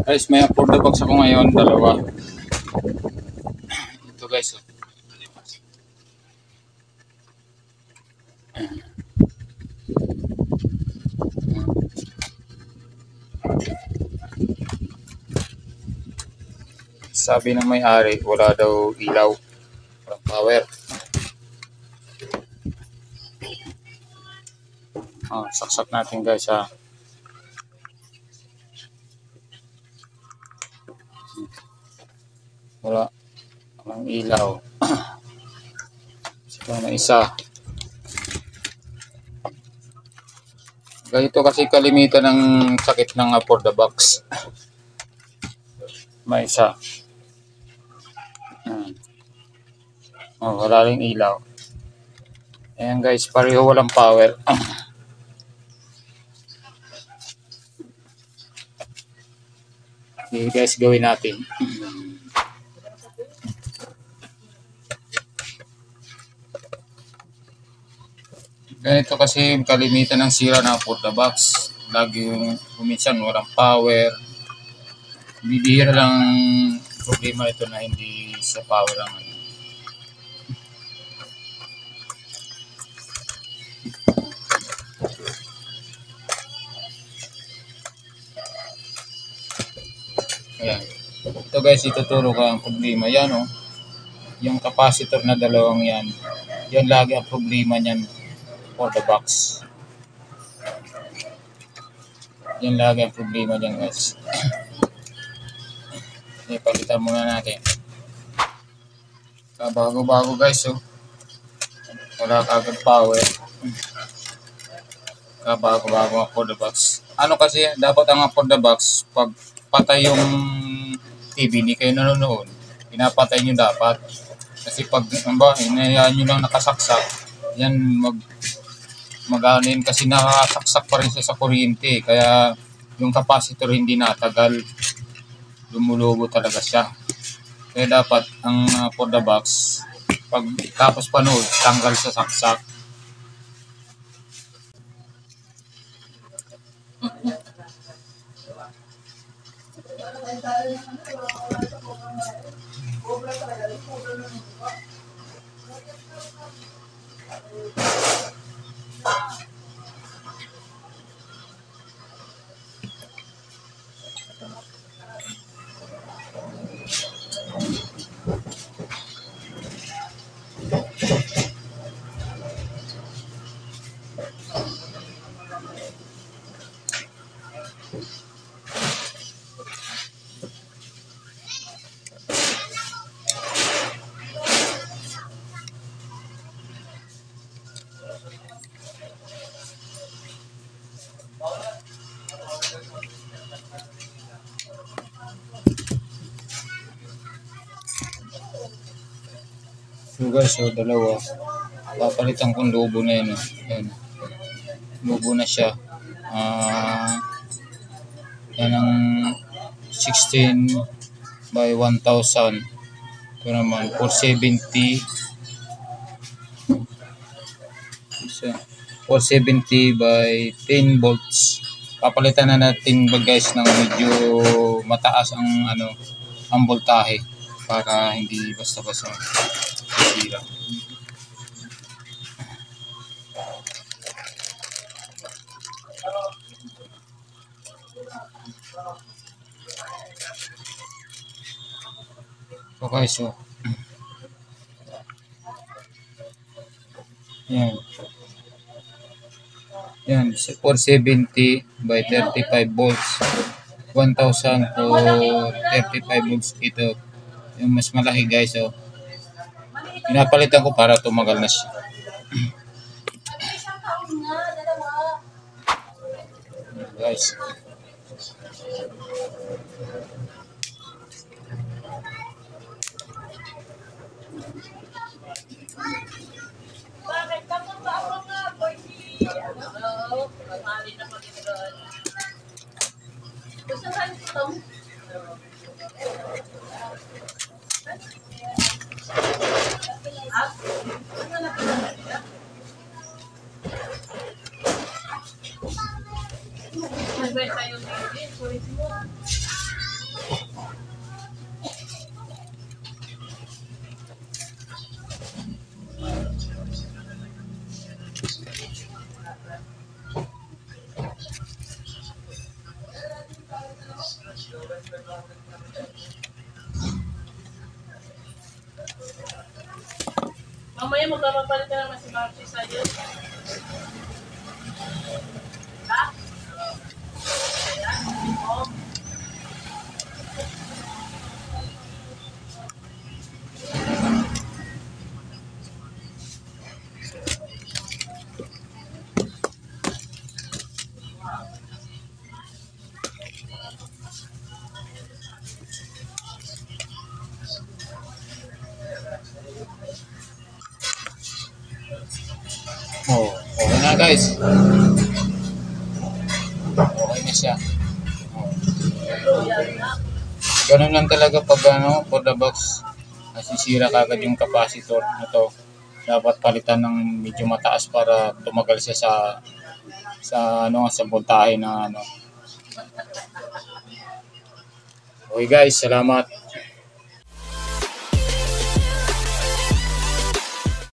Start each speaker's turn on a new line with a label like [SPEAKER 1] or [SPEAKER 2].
[SPEAKER 1] Guys, may afford the box ako ngayon, dalawa. Ito guys, oh. Sabi ng may-ari, wala daw ilaw, walang power. Saksak natin guys ha. Walang ilaw. Saka na isa. Ganito kasi kalimitan ng sakit ng afford the box. May isa. Wala ring ilaw. Ayan guys, pareho walang power. Okay guys, gawin natin. Ganito kasi kalimitan ng sira na afford the box. Laging minsan walang power. Bibihira lang problema ito na hindi sa power lang. Ayan. Ito guys, ituturo ko ang problema. Yan o. Yung capacitor na dalawang yan. Yan lagi ang problema niyan for the box. Yan lagi ang problema niyan guys. Ipalitan muna natin. Bago-bago guys oh. Wala kagad power. Bago-bago ang for the box. Ano kasi dapat ang for the box pag patay yung TV, hindi kayo nanonood, pinapatay nyo dapat. Kasi pag hinayaan nyo lang nakasaksak, yan mag-anin kasi nakasaksak pa rin siya sa kuryente. Kaya yung capacitor hindi natagal, lumulubo talaga siya. Kaya dapat ang for the box, pag tapos panood, tanggal sa saksak. So guys, so dalawa. Papalitan kong lobo na yun. Ayan. Lobo na siya. Yan ang 16 by 1000. Ito naman 470. So, 470 by 10 volts. Papalitan na natin guys ng medyo mataas ang ang voltahe para hindi basta-basta sira. Okay, so yan 470 by 35 volts, 1000 to 35 volts. Ito yung mas malaki guys. So pinapalitan ko para tumagal na siya. Guys,
[SPEAKER 2] Mamaya magpapapalit ka naman si Marcy sa'yo. Ha? Ayan, oh.
[SPEAKER 1] Oh, okay na guys. Okay na siya. Oh. Ganun lang talaga pag for the box, nasisira kagad yung capacitor nito. Dapat palitan ng medyo mataas para tumagal siya sa voltahe na ano. Okay guys, salamat.